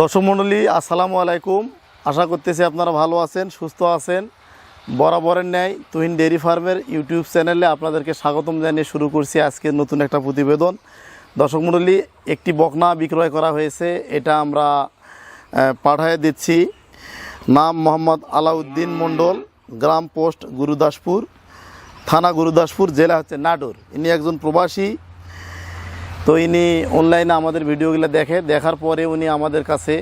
দর্শক মণ্ডলী আসসালামু আলাইকুম। আশা করতেছি আপনারা ভালো আছেন, সুস্থ আছেন। বরাবরের ন্যায় তুহিন ডেয়ারি ফার্মের ইউটিউব চ্যানেলে আপনাদেরকে স্বাগতম জানিয়ে শুরু করছি আজকে নতুন একটা প্রতিবেদন। দর্শক মণ্ডলী, একটি বকনা বিক্রয় করা হয়েছে, এটা আমরা পাঠিয়ে দিচ্ছি। নাম মোহাম্মদ আলাউদ্দিন মণ্ডল, গ্রাম পোস্ট গুরুদাসপুর, থানা গুরুদাসপুর, জেলা হচ্ছে নাটোর। ইনি একজন প্রবাসী। তো ইনি অনলাইনে আমাদের ভিডিওগুলো দেখার পরে উনি আমাদের কাছে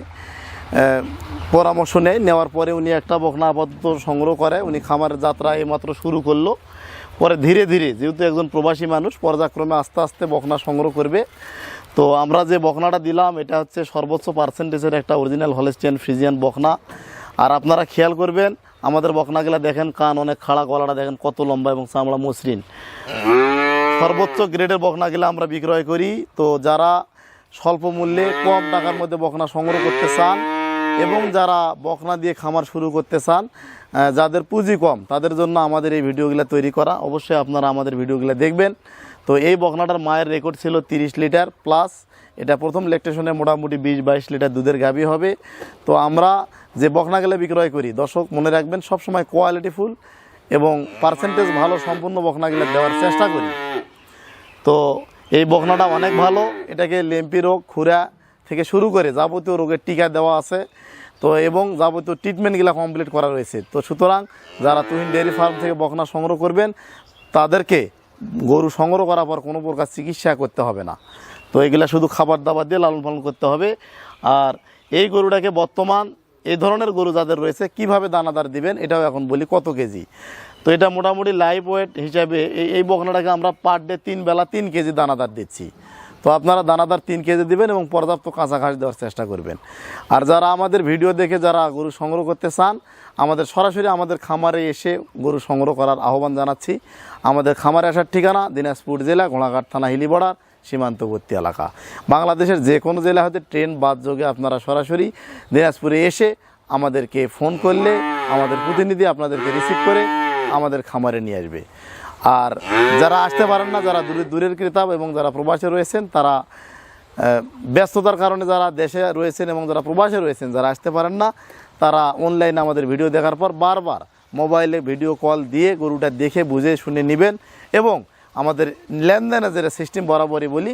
পরামর্শ নেওয়ার পরে উনি একটা বকনা আপাতত সংগ্রহ করে। উনি খামারের যাত্রা এইমাত্র শুরু করলো। পরে ধীরে ধীরে, যেহেতু একজন প্রবাসী মানুষ, পর্যায়ক্রমে আস্তে আস্তে বকনা সংগ্রহ করবে। তো আমরা যে বকনাটা দিলাম এটা হচ্ছে সর্বোচ্চ পার্সেন্টেজের একটা অরিজিনাল হলস্টিয়ান ফ্রিজিয়ান বকনা। আর আপনারা খেয়াল করবেন, আমাদের বকনাগুলা দেখেন, কান অনেক খাড়া, গলাটা দেখেন কত লম্বা এবং চামড়া মসৃণ। সর্বোচ্চ গ্রেডের বকনাগুলো আমরা বিক্রয় করি। তো যারা স্বল্প মূল্যে কম টাকার মধ্যে বকনা সংগ্রহ করতে চান এবং যারা বকনা দিয়ে খামার শুরু করতে চান, যাদের পুঁজি কম, তাদের জন্য আমাদের এই ভিডিওগুলো তৈরি করা। অবশ্যই আপনারা আমাদের ভিডিওগুলো দেখবেন। তো এই বকনাটার মায়ের রেকর্ড ছিল 30 লিটার প্লাস। এটা প্রথম ল্যাকটেশনে মোটামুটি 20-22 লিটার দুধের গাভী হবে। তো আমরা যে বকনাগুলো বিক্রয় করি, দর্শক মনে রাখবেন, সবসময় কোয়ালিটিফুল এবং পার্সেন্টেজ ভালো সম্পূর্ণ বকনাগুলো দেওয়ার চেষ্টা করি। তো এই বকনাটা অনেক ভালো। এটাকে লেম্পি রোগ, খুরা থেকে শুরু করে যাবতীয় রোগের টিকা দেওয়া আছে। তো এবং যাবতীয় ট্রিটমেন্টগুলো কমপ্লিট করা রয়েছে। তো সুতরাং যারা তুহিন ডেয়ারি ফার্ম থেকে বকনা সংগ্রহ করবেন, তাদেরকে গরু সংগ্রহ করার পর কোনো প্রকার চিকিৎসা করতে হবে না। তো এগুলা শুধু খাবার দাবার দিয়ে লালন পালন করতে হবে। আর এই গরুটাকে বর্তমান এই ধরনের গরু যাদের রয়েছে কিভাবে দানাদার দিবেন এটাও এখন বলি। কত কেজি? তো এটা মোটামুটি লাইভ ওয়েট হিসাবে এই বকনাটাকে আমরা পার ডে 3 বেলা 3 কেজি দানাদার দিচ্ছি। তো আপনারা দানাদার 3 কেজি দিবেন এবং পর্যাপ্ত কাঁচা ঘাস দেওয়ার চেষ্টা করবেন। আর যারা আমাদের ভিডিও দেখে যারা গরু সংগ্রহ করতে চান, আমাদের সরাসরি আমাদের খামারে এসে গরু সংগ্রহ করার আহ্বান জানাচ্ছি। আমাদের খামারে আসার ঠিকানা দিনাজপুর জেলা, ঘোড়াঘাট থানা, হিলিবর্ডার, সীমান্তবর্তী এলাকা। বাংলাদেশের যে কোনো জেলা হতে ট্রেন বাস যোগে আপনারা সরাসরি দিনাজপুরে এসে আমাদেরকে ফোন করলে আমাদের প্রতিনিধি আপনাদেরকে রিসিভ করে আমাদের খামারে নিয়ে আসবে। আর যারা আসতে পারেন না, যারা দূরের ক্রেতা এবং যারা প্রবাসে রয়েছেন, তারা ব্যস্ততার কারণে যারা দেশে রয়েছেন এবং যারা প্রবাসে রয়েছেন, যারা আসতে পারেন না, তারা অনলাইনে আমাদের ভিডিও দেখার পর বারবার মোবাইলে ভিডিও কল দিয়ে গরুটা দেখে বুঝে শুনে নেবেন। এবং আমাদের লেনদেনের যেটা সিস্টেম বরাবরই বলি,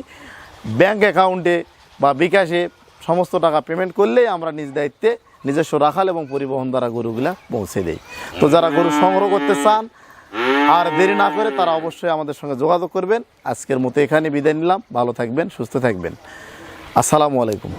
ব্যাঙ্ক অ্যাকাউন্টে বা বিকাশে সমস্ত টাকা পেমেন্ট করলেই আমরা নিজ দায়িত্বে নিজস্ব রাখাল এবং পরিবহন দ্বারা গরুগুলা পৌঁছে দেই। তো যারা গরু সংগ্রহ করতে চান আর দেরি না করে তারা অবশ্যই আমাদের সঙ্গে যোগাযোগ করবেন। আজকের মতো এখানে বিদায় নিলাম। ভালো থাকবেন, সুস্থ থাকবেন। আসসালামু আলাইকুম।